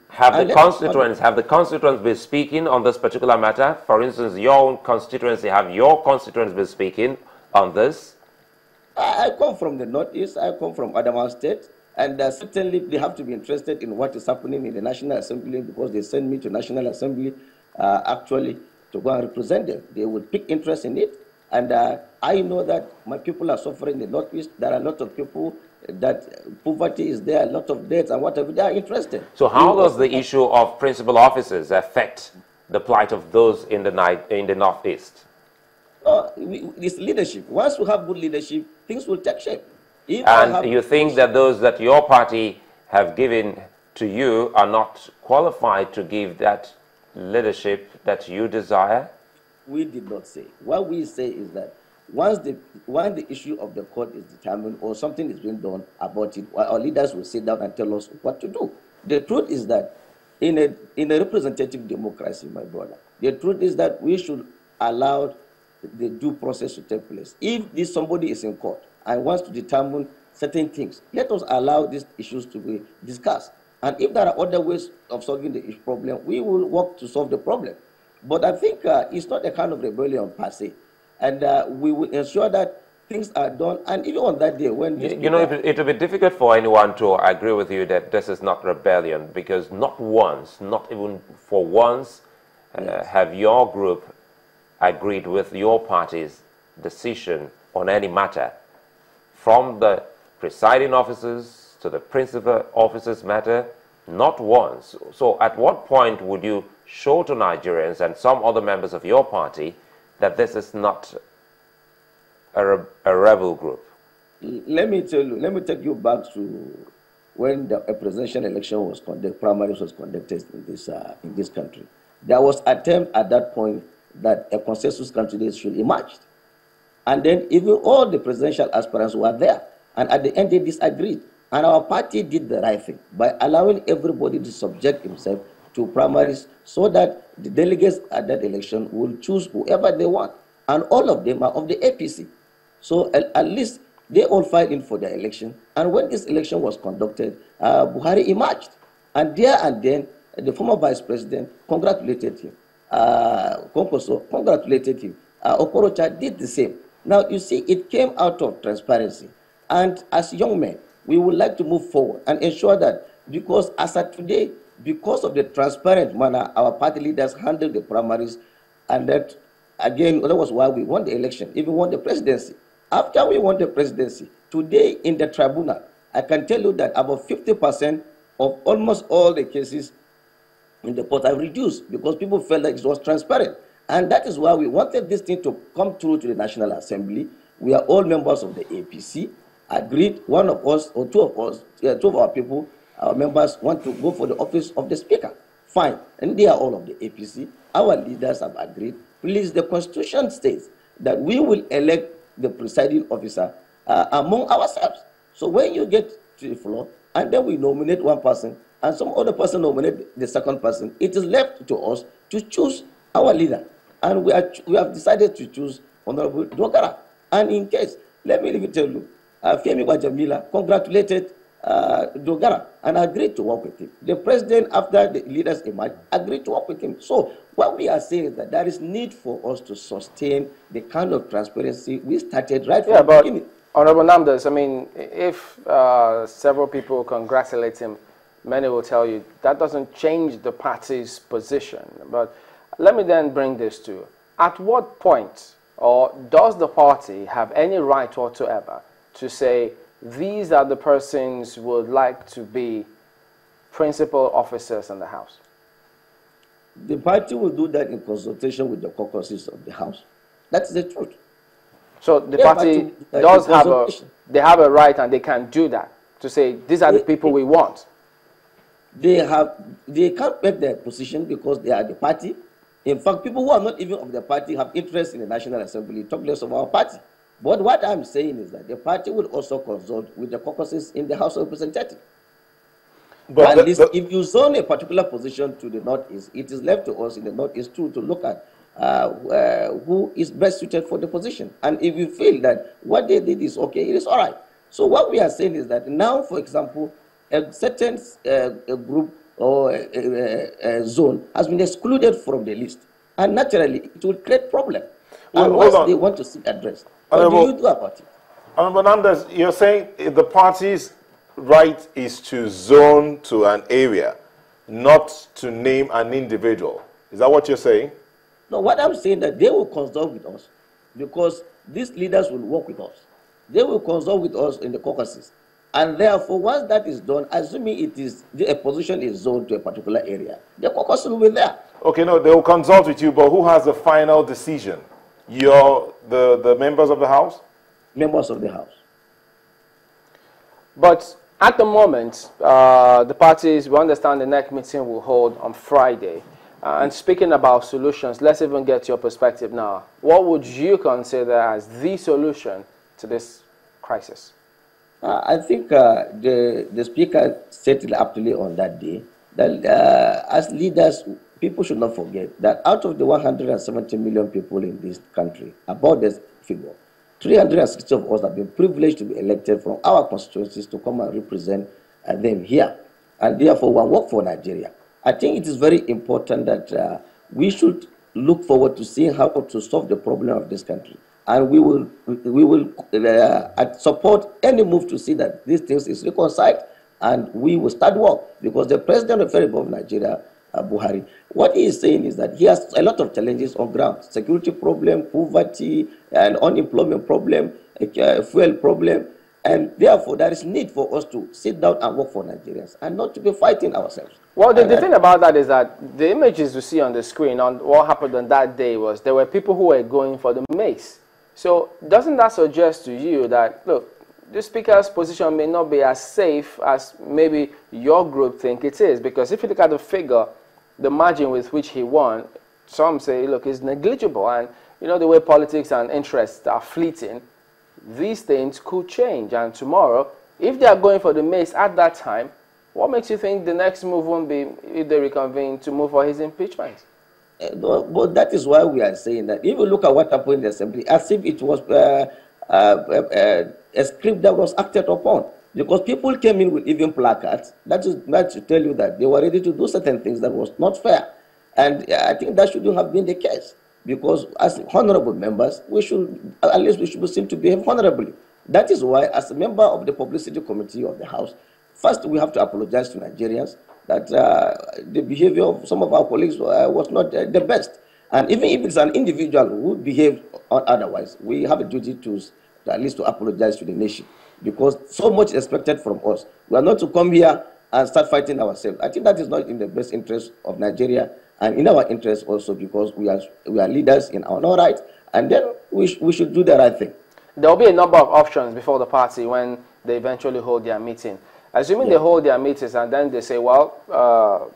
Have the constituents been speaking on this particular matter? For instance, your own constituency, have your constituents been speaking on this? I come from the Northeast, I come from Adamawa State, and certainly they have to be interested in what is happening in the National Assembly because they send me to National Assembly actually to go and represent them. They would pick interest in it, and I know that my people are suffering in the Northeast. There are a lot of people that poverty is there, a lot of debts and whatever, they are interested. So how does the issue of principal officers affect the plight of those in the Northeast? It's leadership. Once we have good leadership, things will take shape. And you think that those that your party have given to you are not qualified to give that leadership that you desire? We did not say. What we say is that once the issue of the court is determined or something is being done about it, our leaders will sit down and tell us what to do. The truth is that in a representative democracy, my brother, the truth is that we should allow the due process to take place. If somebody is in court and wants to determine certain things, let us allow these issues to be discussed. And if there are other ways of solving the problem, we will work to solve the problem. But I think it's not a kind of rebellion per se. And we will ensure that things are done. And even on that day, when you know, it will be difficult for anyone to agree with you that this is not rebellion, because not once, not even for once, yes, have your group agreed with your party's decision on any matter, from the presiding officers to the principal officers matter, not once. So at what point would you show to Nigerians and some other members of your party that this is not a rebel group? Let me tell you, let me take you back to when a presidential election was conducted, primaries was conducted in this country. There was attempt at that point that a consensus candidate should emerge. And then even all the presidential aspirants were there. And at the end, they disagreed. And our party did the right thing by allowing everybody to subject himself to primaries so that the delegates at that election will choose whoever they want. And all of them are of the APC. So at least they all filed in for the election. And when this election was conducted, Buhari emerged. And there and then, the former vice president congratulated him. Konkoso congratulated him. Okorocha did the same. Now, you see, it came out of transparency. And as young men, we would like to move forward and ensure that, because as of today, because of the transparent manner our party leaders handled the primaries, and that, again, that was why we won the election, even won the presidency. After we won the presidency, today in the tribunal, I can tell you that about 50% of almost all the cases in the court have reduced because people felt like it was transparent. And that is why we wanted this thing to come through to the National Assembly. We are all members of the APC, agreed, one of us or two of us, two of our people, our members want to go for the office of the Speaker. Fine. And they are all of the APC. Our leaders have agreed. Please, the Constitution states that we will elect the presiding officer among ourselves. So when you get to the floor, and then we nominate one person, and some other person nominate the second person, it is left to us to choose our leader. And we have decided to choose Honorable Dogara. And in case, let me even tell you, Femi Wajamila congratulated Dogara and agreed to work with him. The president, after the leaders emerged, agreed to work with him. So what we are saying is that there is need for us to sustain the kind of transparency we started right from the beginning. Honorable Namdas, I mean, if several people congratulate him, many will tell you that doesn't change the party's position. But let me then bring this to you. At what point, or does the party have any right whatsoever to say, these are the persons who would like to be principal officers in the House? The party will do that in consultation with the caucuses of the House. That's the truth. So the party does have a right, and they can do that, to say, these are the people we want. They can't make their position because they are the party. In fact, people who are not even of the party have interest in the National Assembly, talk less of our party. But what I'm saying is that the party will also consult with the caucuses in the House of Representatives. But at least if you zone a particular position to the Northeast, it is left to us in the Northeast too to look at who is best suited for the position. And if you feel that what they did is okay, it is all right. So what we are saying is that now, for example, a certain group or a zone has been excluded from the list. And naturally, it will create problem. And once they want to see addressed, what do you do about it? Honorable Namdas, you're saying the party's right is to zone to an area, not to name an individual. Is that what you're saying? No, what I'm saying that they will consult with us, because these leaders will work with us. They will consult with us in the caucuses. And therefore, once that is done, assuming a position is zoned to a particular area, the caucus will be there. Okay, no, they will consult with you, but who has the final decision? The members of the House? Members of the House. But at the moment, the parties, we understand the next meeting will hold on Friday. And speaking about solutions, let's even get your perspective now. What would you consider as the solution to this crisis? I think the Speaker said it aptly on that day that as leaders, people should not forget that out of the 170 million people in this country, about this figure, 360 of us have been privileged to be elected from our constituencies to come and represent them here. And therefore, we work for Nigeria. I think it is very important that we should look forward to seeing how to solve the problem of this country. And we will support any move to see that these things is reconciled, and we will start work, because the President of the Federal Republic of Nigeria, Buhari, what he is saying is that he has a lot of challenges on ground: security problem, poverty, and unemployment problem, fuel problem, and therefore there is need for us to sit down and work for Nigerians and not to be fighting ourselves. Well, the thing about that is that the images you see on the screen on what happened on that day was there were people who were going for the mace. So doesn't that suggest to you that, look, the Speaker's position may not be as safe as maybe your group think it is? Because if you look at the figure, the margin with which he won, some say, look, is negligible. And you know the way politics and interests are fleeting, these things could change. And tomorrow, if they are going for the mace at that time, what makes you think the next move won't be, if they reconvene, to move for his impeachment? But that is why we are saying that if you look at what happened in the Assembly, as if it was a script that was acted upon, because people came in with even placards. That should tell you that they were ready to do certain things that was not fair. And I think that shouldn't have been the case, because as honorable members, at least we should seem to behave honorably. That is why, as a member of the Publicity Committee of the House, first we have to apologize to Nigerians that the behavior of some of our colleagues was not the best. And even if it's an individual who behaved otherwise, we have a duty to at least to apologize to the nation, because so much is expected from us. We are not to come here and start fighting ourselves. I think that is not in the best interest of Nigeria, and in our interest also, because we are leaders in our own right, and then we should do the right thing. There will be a number of options before the party when they eventually hold their meeting. Assuming they hold their meetings and then they say, well,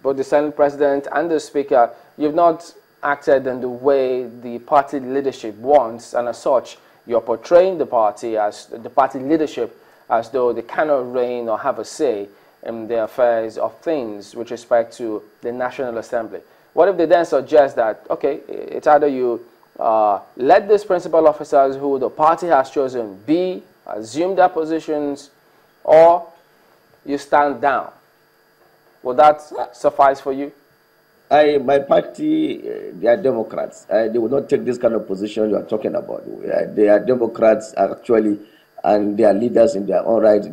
both the Senate President and the Speaker, you've not acted in the way the party leadership wants, and as such, you're portraying the party leadership as though they cannot reign or have a say in the affairs of things with respect to the National Assembly. What if they then suggest that, okay, it's either you let these principal officers who the party has chosen assume their positions, or you stand down? Will that suffice for you? My party, they are Democrats. They will not take this kind of position you are talking about. They are Democrats, actually, and they are leaders in their own right.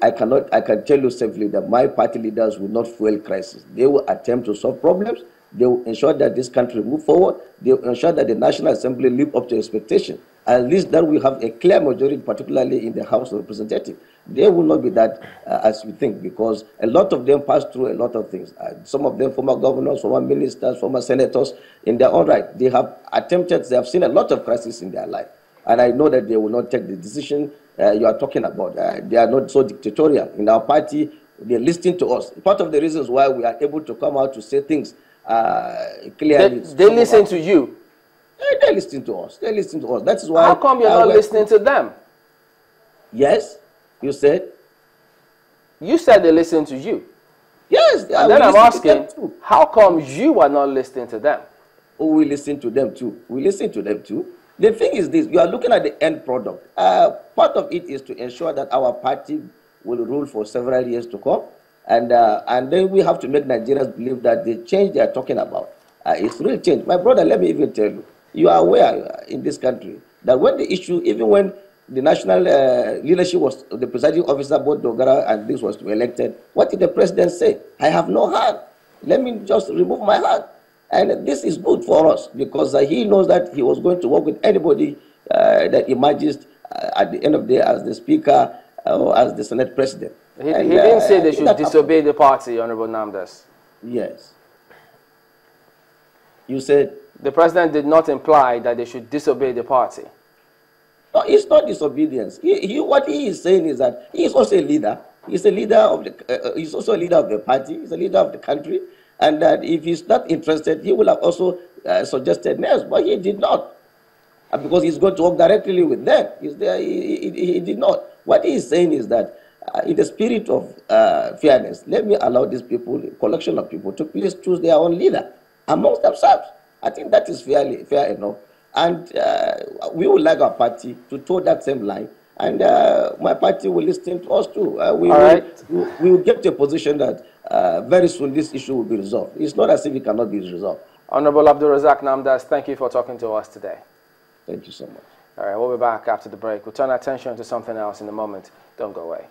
I can tell you safely that my party leaders will not fuel crisis. They will attempt to solve problems. They will ensure that this country move forward. They will ensure that the National Assembly live up to expectation. At least that we have a clear majority, particularly in the House of Representatives. They will not be that as we think, because a lot of them pass through a lot of things. Some of them former governors, former ministers, former senators, in their own right. They have seen a lot of crises in their life. And I know that they will not take the decision you are talking about. They are not so dictatorial. In our party, they listen to us. Part of the reasons why we are able to come out to say things clearly. They listen to you. They listen to us. They listen to us. That is why. How come you're not listening to them? Yes, you said. You said they listen to you. Yes. And then I'm asking, how come you are not listening to them? Oh, we listen to them too. We listen to them too. The thing is this: you are looking at the end product. Part of it is to ensure that our party will rule for several years to come. And then we have to make Nigerians believe that the change they are talking about is real change. My brother, let me even tell you, you are aware in this country that when the issue, even when the national leadership was, the presiding officer, both Dogara and this was to be elected, what did the president say? I have no hand. Let me just remove my hand. And this is good for us because he knows that he was going to work with anybody that emerges at the end of the day as the speaker or as the Senate president. He didn't say they should disobey the party, Honorable Namdas. Yes. You said? The president did not imply that they should disobey the party. No, it's not disobedience. What he is saying is that he is also a leader. He's a leader of the. He's also a leader of the party. He's a leader of the country, and that if he's not interested, he will have also suggested names, but he did not, because he's going to work directly with them. He did not. What he is saying is that, in the spirit of fairness, let me allow these people, a collection of people, to please choose their own leader amongst themselves. I think that is fair enough. And we would like our party to toe that same line. And my party will listen to us too. We will get to a position that very soon this issue will be resolved. It's not as if it cannot be resolved. Honorable Abdul-Razak Namdas, thank you for talking to us today. Thank you so much. All right, we'll be back after the break. We'll turn our attention to something else in a moment. Don't go away.